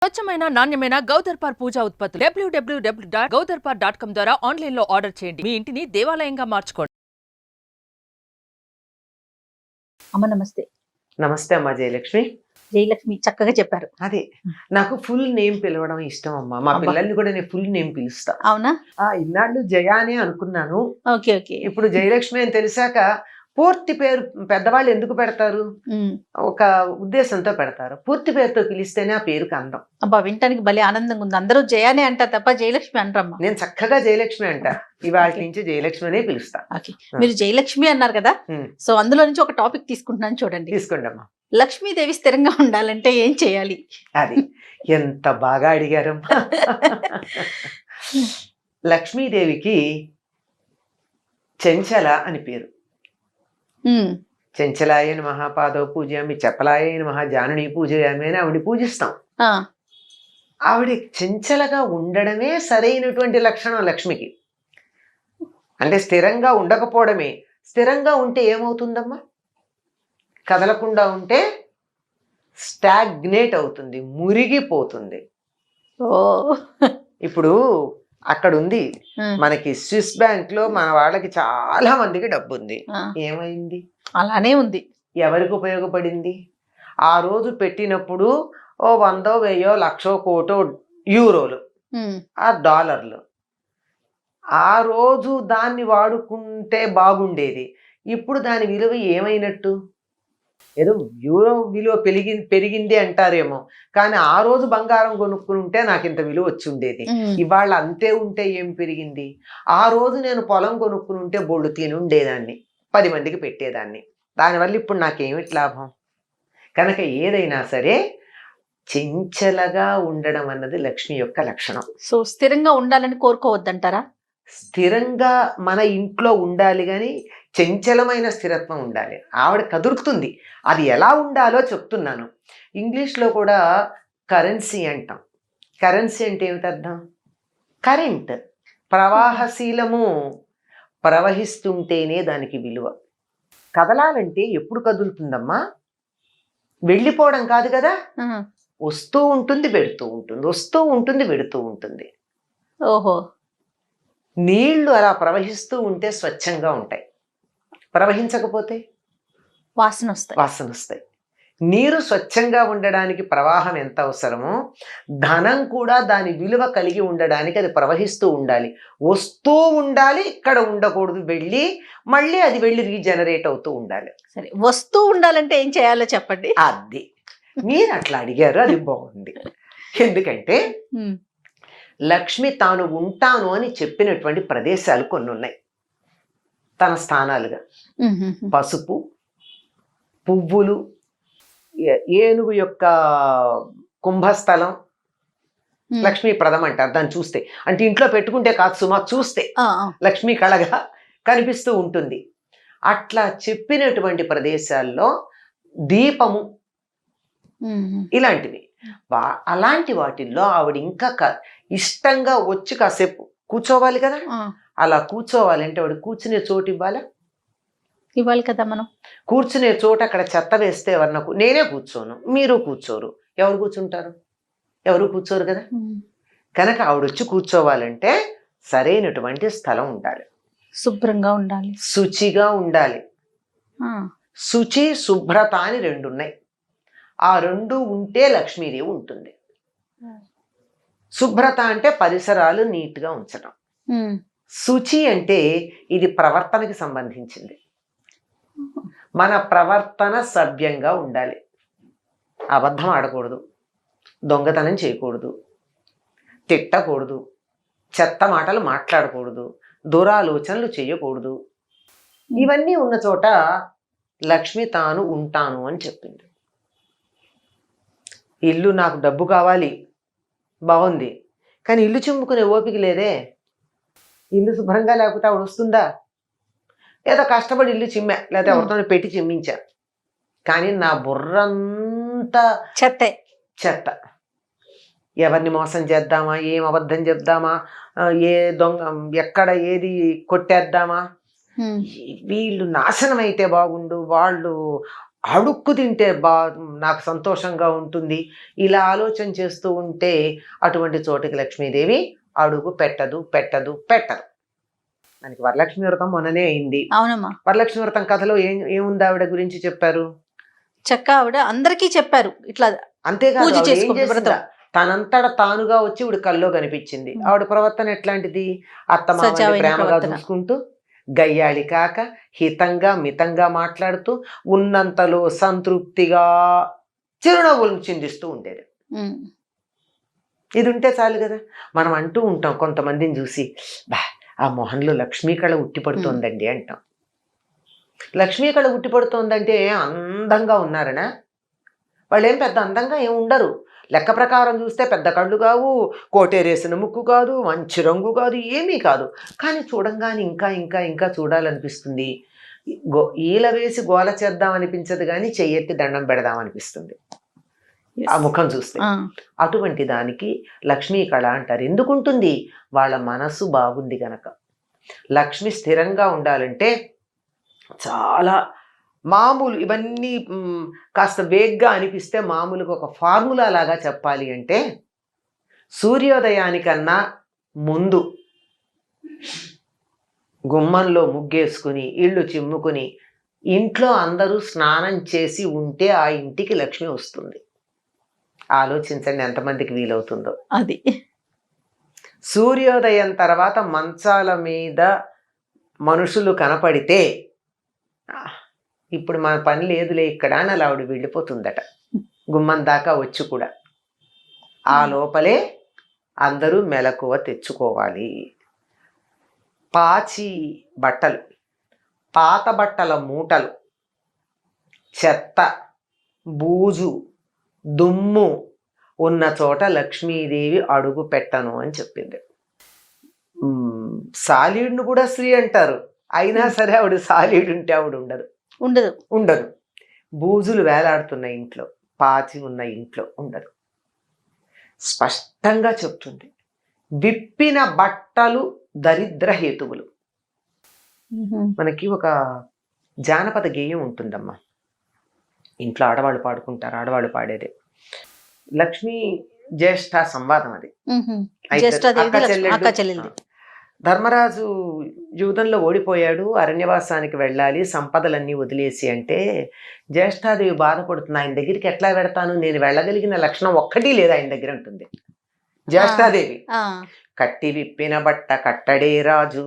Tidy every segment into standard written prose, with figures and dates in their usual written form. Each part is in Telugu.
స్వచ్ఛమైన నాణ్యమైన గౌదర్పార్ పూజా ఉత్పత్తులు www.gaudarpar.com ద్వారా ఆన్లైన్ లో ఆర్డర్ చేయండి. మీ ఇంటిని దేవాలయంగా మార్చుకోండి. అమ్మ నమస్తే. నమస్తే అమ్మా జయలక్ష్మి. జయలక్ష్మి చక్కగా చెప్పారు. అదే నాకు ఫుల్ నేమ్ పిలవడం ఇష్టం అమ్మా. మా అబ్బా. పిల్లల్ని కూడా నేను ఫుల్ నేమ్ పిలుస్తా. అవునా? ఇన్నాళ్ళు జయ అనే అనుకున్నాను. Okay okay. ఇప్పుడు జయలక్ష్మి అని తెలిసాక పూర్తి పేరు పెద్దవాళ్ళు ఎందుకు పెడతారు? ఒక ఉద్దేశంతో పెడతారు. పూర్తి పేరుతో పిలిస్తేనే ఆ పేరుకి అందం. అబ్బా వింటానికి భలే ఆనందంగా ఉంది. అందరూ జయానే అంటారు తప్ప జయలక్ష్మి అంటారమ్మా. నేను చక్కగా జయలక్ష్మి అంట. ఇవాళ Okay. నుంచి జయలక్ష్మి అనే పిలుస్తా. ఓకే. మీరు జయలక్ష్మి అన్నారు కదా, ఉమ్, సో అందులో నుంచి ఒక టాపిక్ తీసుకుంటున్నాను చూడండి. తీసుకోండి అమ్మా. లక్ష్మీదేవి స్థిరంగా ఉండాలంటే ఏం చేయాలి? అది ఎంత బాగా అడిగారమ్మా. లక్ష్మీదేవికి చెంచల అని పేరు. చెంచలాయ నమః పాదవ పూజయామి, చపలాయ నమః జానుని పూజయామి అని ఆవిడ పూజిస్తాం. ఆవిడ చెంచలగా ఉండడమే సరైనటువంటి లక్షణం లక్ష్మికి. అంటే స్థిరంగా ఉండకపోవడమే. స్థిరంగా ఉంటే ఏమవుతుందమ్మా? కదలకుండా ఉంటే స్టాగ్నేట్ అవుతుంది, మురిగిపోతుంది. ఓ ఇప్పుడు అక్కడ ఉంది మనకి స్విస్ బ్యాంక్ లో మన వాళ్ళకి చాలా మందికి డబ్బు ఉంది. ఏమైంది? అలానే ఉంది. ఎవరికి ఉపయోగపడింది? ఆ రోజు పెట్టినప్పుడు ఓ 100, 1000, 1,00,000, కోటో యూరోలు, ఆ డాలర్లు. ఆ రోజు దాన్ని వాడుకుంటే బాగుండేది. ఇప్పుడు దాని విలువ ఏమైనట్టు? ఏదో యూరో విలువ పెరిగింది అంటారేమో, కానీ ఆ రోజు బంగారం కొనుక్కుని ఉంటే నాకు ఇంత విలువ వచ్చి ఉండేది. ఇవాళ అంతే ఉంటే ఏం పెరిగింది? ఆ రోజు నేను పొలం కొనుక్కుని ఉంటే బొళ్ళు తిని ఉండేదాన్ని, 10 మందికి పెట్టేదాన్ని. దానివల్ల ఇప్పుడు నాకేమిటి లాభం? కనుక ఏదైనా సరే చెంచలగా ఉండడం అన్నది లక్ష్మి యొక్క లక్షణం. సో స్థిరంగా ఉండాలని కోరుకోవద్దంటారా? స్థిరంగా మన ఇంట్లో ఉండాలి, కానీ చంచలమైన స్థిరత్వం ఉండాలి. ఆవిడ కదురుతుంది. అది ఎలా ఉండాలో చెప్తున్నాను. ఇంగ్లీష్లో కూడా కరెన్సీ అంటాం. కరెన్సీ అంటే ఏమిటి అర్థం? కరెంట్, ప్రవాహశీలము. ప్రవహిస్తుంటేనే దానికి విలువ. కదలాలంటే ఎప్పుడు కదులుతుందమ్మా? వెళ్ళిపోవడం కాదు కదా, వస్తూ ఉంటుంది పెడుతూ ఉంటుంది, వస్తూ ఉంటుంది పెడుతూ ఉంటుంది. ఓహో. నీళ్లు అలా ప్రవహిస్తూ ఉంటే స్వచ్ఛంగా ఉంటాయి, ప్రవహించకపోతే వాసన వస్తాయి. నీరు స్వచ్ఛంగా ఉండడానికి ప్రవాహం ఎంత అవసరమో, ధనం కూడా దాని విలువ కలిగి ఉండడానికి అది ప్రవహిస్తూ ఉండాలి, వస్తూ ఉండాలి. ఇక్కడ ఉండకూడదు, వెళ్ళి మళ్ళీ అది వెళ్ళి రీజనరేట్ అవుతూ ఉండాలి. సరే, వస్తూ ఉండాలంటే ఏం చేయాలో చెప్పండి. అది మీరు అట్లా అడిగారు, అది బాగుంది. ఎందుకంటే లక్ష్మి తాను ఉంటాను అని చెప్పినటువంటి ప్రదేశాలు కొన్ని ఉన్నాయి తన స్థానాలుగా. పసుపు, పువ్వులు, ఏనుగు యొక్క కుంభస్థలం లక్ష్మీప్రదం అంటారు దాన్ని చూస్తే. అంటే ఇంట్లో పెట్టుకుంటే కాదు సుమా, చూస్తే లక్ష్మీ కళగా కనిపిస్తూ ఉంటుంది. అట్లా చెప్పినటువంటి ప్రదేశాల్లో దీపము ఇలాంటివి, అలాంటి వాటిల్లో ఆవిడ ఇంకా ఇష్టంగా వచ్చి కాసేపు కూర్చోవాలి కదా. అలా కూర్చోవాలంటే ఆవిడ కూర్చునే చోటు ఇవ్వాలి కదా. మనం కూర్చునే చోట అక్కడ చెత్త వేస్తే ఎవరు, నేనే కూర్చోను, మీరు కూర్చోరు. ఎవరు కూర్చుంటారు? ఎవరు కూర్చోరు కదా. కనుక ఆవిడ వచ్చి కూర్చోవాలంటే సరైనటువంటి స్థలం ఉండాలి, శుభ్రంగా ఉండాలి, శుచిగా ఉండాలి. శుచి, శుభ్రత అని 2 ఉన్నాయి. ఆ 2 ఉంటే లక్ష్మీదేవి ఉంటుంది. శుభ్రత అంటే పరిసరాలు నీట్గా ఉంచడం. శుచి అంటే ఇది ప్రవర్తనకి సంబంధించింది. మన ప్రవర్తన సభ్యంగా ఉండాలి. అబద్ధం ఆడకూడదు, దొంగతనం చేయకూడదు, తిట్టకూడదు, చెత్త మాటలు మాట్లాడకూడదు, దురాలోచనలు చేయకూడదు. ఇవన్నీ ఉన్న చోట లక్ష్మి తాను ఉంటాను అని చెప్పింది. ఇల్లు నాకు డబ్బు కావాలి, బాగుంది, కానీ ఇల్లు చిమ్ముకునే ఓపిక లేదే. ఇల్లు శుభ్రంగా లేకపోతే ఆవిడ వస్తుందా? ఏదో కష్టపడి ఇల్లు చిమ్మా, లేకపోతే ఎవరితో పెట్టి చిమ్మించా, కానీ నా బుర్రంతా చెత్త. ఎవరిని మోసం చేద్దామా, ఏం అబద్ధం చెప్దామా, ఏ దొంగ ఎక్కడ ఏది కొట్టేద్దామా, వీళ్ళు నాశనం అయితే బాగుండు, వాళ్ళు అడుక్కు తింటే నాకు సంతోషంగా ఉంటుంది, ఇలా ఆలోచన చేస్తూ ఉంటే అటువంటి చోటికి లక్ష్మీదేవి అడుగు పెట్టదు పెట్టదు పెట్టదు. మనకి వరలక్ష్మి వ్రతం మొన్ననే అయింది. అవునమ్మా. వరలక్ష్మి వ్రతం కథలో ఏముంది ఆవిడ గురించి చెప్పారు? చక్క ఆవిడ అందరికీ చెప్పారు ఇట్లా అంతేకాదు పూజ ఆవిడ ఏం చేసుకుంటే చేసిందా? వ్రతం. తనంతట తానుగా వచ్చి ఇవిడ కల్లో కనిపించింది. ఆవిడ ప్రవర్తన ఎట్లాంటిది? అత్తమామని సజావైన ప్రేమగా ప్రవర్తన. చూసుకుంటూ, గయ్యాళి కాక హితంగా మితంగా మాట్లాడుతూ, ఉన్నంతలో సంతృప్తిగా చిరునవ్వులను చిందిస్తూ ఉండేది. ఉమ్. ఇది ఉంటే చాలు కదా. మనం అంటూ ఉంటాం కొంతమందిని చూసి, బా ఆ మొహంలో లక్ష్మీ కళ ఉట్టిపడుతోందండి అంటాం. లక్ష్మీ కళ ఉట్టిపడుతోందంటే అందంగా ఉన్నారనా? వాళ్ళు ఏం పెద్ద అందంగా ఏం ఉండరు. లెక్క ప్రకారం చూస్తే పెద్ద కళ్ళు కావు, కోటేరేసిన ముక్కు కాదు, మంచి రంగు కాదు, ఏమీ కాదు. కానీ చూడంగానే ఇంకా ఇంకా ఇంకా చూడాలనిపిస్తుంది. ఈల వేసి గోల చేద్దాం అనిపించదు, కానీ చెయ్యెత్తి దండం పెడదాం అనిపిస్తుంది ఆ ముఖం చూస్తే. అటువంటి దానికి లక్ష్మీ కళ అంటారు. ఎందుకుంటుంది? వాళ్ళ మనసు బాగుంది గనక. లక్ష్మి స్థిరంగా ఉండాలంటే చాలా మామూలు ఇవన్నీ కాస్త వేగ్గా అనిపిస్తే మామూలుగా ఒక ఫార్ములా లాగా చెప్పాలి అంటే, సూర్యోదయానికన్నా ముందు గుమ్మంలో ముగ్గేసుకుని ఇళ్ళు చిమ్ముకుని ఇంట్లో అందరూ స్నానం చేసి ఉంటే ఆ ఇంటికి లక్ష్మి వస్తుంది. ఆలోచించండి ఎంతమందికి వీలవుతుందో అది. సూర్యోదయం తర్వాత మంచాల మీద మనుషులు కనపడితే ఇప్పుడు మన పని లేదులే ఇక్కడ అని అలా ఆవిడ వెళ్ళిపోతుందట, గుమ్మం దాకా వచ్చి కూడా. ఆ లోపలే అందరూ మెలకువ తెచ్చుకోవాలి. పాచి బట్టలు, పాత బట్టల మూటలు, చెత్త, బూజు, దుమ్ము ఉన్న చోట లక్ష్మీదేవి అడుగు పెట్టను అని చెప్పింది. సాలీడును కూడా స్త్రీ అంటారు, అయినా సరే ఆవిడ సాలీడు ఉంటే ఆవిడ ఉండదు. బూజులు వేలాడుతున్న ఇంట్లో, పాచి ఉన్న ఇంట్లో ఉండదు. స్పష్టంగా చెప్తుంది. విప్పిన బట్టలు దరిద్ర హేతువులు. మనకి ఒక జానపద గేయం ఉంటుందమ్మా, ఇంట్లో ఆడవాళ్ళు పాడుకుంటారు, ఆడవాళ్ళు పాడేదే. లక్ష్మీ జ్యేష్ఠ సంవాదం అది. అక్క చెల్లెళ్ళు. ధర్మరాజు యుద్ధంలో ఓడిపోయాడు, అరణ్యవాసానికి వెళ్ళాలి, సంపదలన్నీ వదిలేసి అంటే జ్యేష్ఠాదేవి బాధపడుతుంది. ఆయన దగ్గరికి ఎట్లా వెడతాను, నేను వెళ్ళగలిగిన లక్షణం ఒక్కటి లేదు ఆయన దగ్గర ఉంటుంది జ్యేష్ఠాదేవి. కట్టి విప్పిన బట్ట కట్టడే రాజు,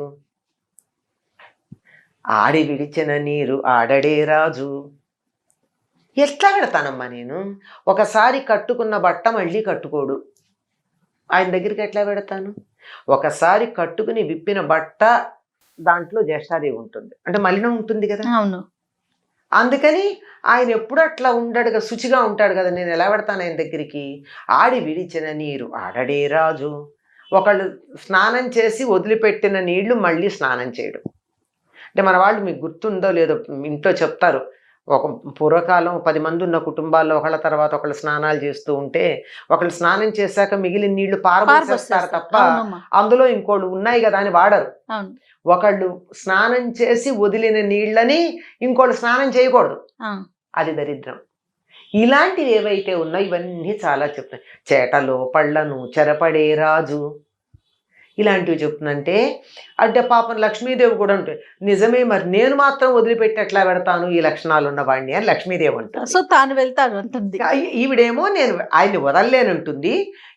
ఆడి విడిచిన నీరు ఆడడే రాజు. ఎట్లా పెడతానమ్మా నేను? ఒకసారి కట్టుకున్న బట్ట మళ్ళీ కట్టుకోడు, ఆయన దగ్గరికి ఎట్లా పెడతాను? ఒకసారి కట్టుకుని విప్పిన బట్ట దాంట్లో జ్యేష్ఠాదేవి ఉంటుంది, అంటే మలినం ఉంటుంది కదా. అవును. అందుకని ఆయన ఎప్పుడు అట్లా ఉండడుగా, శుచిగా ఉంటాడు కదా, నేను ఎలా పెడతాను ఆయన దగ్గరికి? ఆడి విడిచిన నీరు ఆడడే రాజు. ఒకళ్ళు స్నానం చేసి వదిలిపెట్టిన నీళ్లు మళ్ళీ స్నానం చేయడు. అంటే మన వాళ్ళు మీకు గుర్తుందో లేదో, ఇంట్లో చెప్తారు, ఒక పూర్వకాలం 10 మంది ఉన్న కుటుంబాల్లో ఒకళ్ళ తర్వాత ఒకళ్ళు స్నానాలు చేస్తూ ఉంటే, ఒకళ్ళు స్నానం చేశాక మిగిలిన నీళ్లు పారబోసేస్తారు తప్ప అందులో ఇంకోళ్ళు ఉన్నాయి కదా అని వాడరు. ఒకళ్ళు స్నానం చేసి వదిలిన నీళ్ళని ఇంకోళ్ళు స్నానం చేయకూడదు, అది దరిద్రం. ఇలాంటివి ఏవైతే ఉన్నాయో ఇవన్నీ చాలా చెప్తాయి. చేటలో పళ్ళను చెరపడే రాజు, ఇలాంటివి చెప్తుందంటే. అంటే పాపం లక్ష్మీదేవి కూడా ఉంటుంది. నిజమే, మరి నేను మాత్రం వదిలిపెట్టి ఎట్లా పెడతాను ఈ లక్షణాలు ఉన్నవాడిని అని లక్ష్మీదేవి అంటుంది. సో తాను వెళ్తాను అంటుంది. ఈవిడేమో నేను ఆయన్ని వదలలేనంటుంది.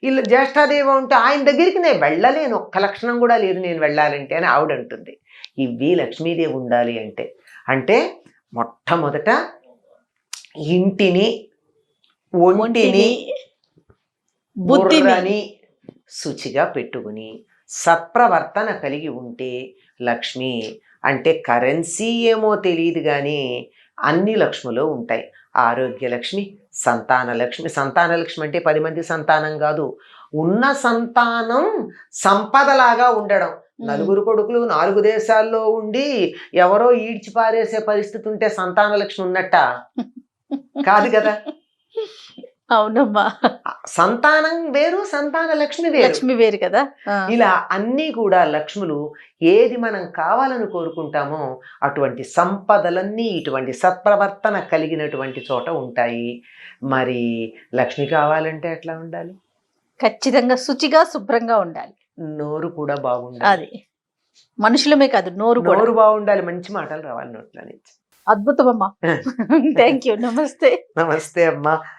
ఇలా జ్యేష్ఠాదేవి ఉంటే ఆయన దగ్గరికి నేను వెళ్ళలేను, ఒక్క లక్షణం కూడా లేదు నేను వెళ్ళాలంటే అని ఆవిడ అంటుంది. ఇవి లక్ష్మీదేవి ఉండాలి అంటే, అంటే మొట్టమొదట ఇంటిని, ఒంటిని, బుర్రని శుచిగా పెట్టుకుని సత్ప్రవర్తన కలిగి ఉంటే లక్ష్మి. అంటే కరెన్సీ ఏమో తెలియదు కానీ అన్ని లక్ష్ములు ఉంటాయి. ఆరోగ్య లక్ష్మి, సంతాన లక్ష్మి. సంతాన లక్ష్మి అంటే 10 మంది సంతానం కాదు, ఉన్న సంతానం సంపదలాగా ఉండడం. 4 కొడుకులు 4 దేశాల్లో ఉండి ఎవరో ఈడ్చి పారేసే పరిస్థితి ఉంటే సంతాన లక్ష్మి ఉన్నట్ట కాదు కదా. అవునమ్మా. సంతానం వేరు, సంతాన లక్ష్మి వేరు. లక్ష్మి వేరు కదా. ఇలా అన్నీ కూడా లక్ష్ములు ఏది మనం కావాలని కోరుకుంటామో అటువంటి సంపదలన్నీ ఇటువంటి సత్ప్రవర్తన కలిగినటువంటి చోట ఉంటాయి. మరి లక్ష్మి కావాలంటే ఎట్లా ఉండాలి? ఖచ్చితంగా శుచిగా శుభ్రంగా ఉండాలి. నోరు కూడా బాగుండాలి. అది మనుషులమే కాదు, నోరు కూడా. నోరు బాగుండాలి, మంచి మాటలు రావాలి నోట్ల నుంచి. అద్భుతం అమ్మా. Thank you. నమస్తే. నమస్తే అమ్మా.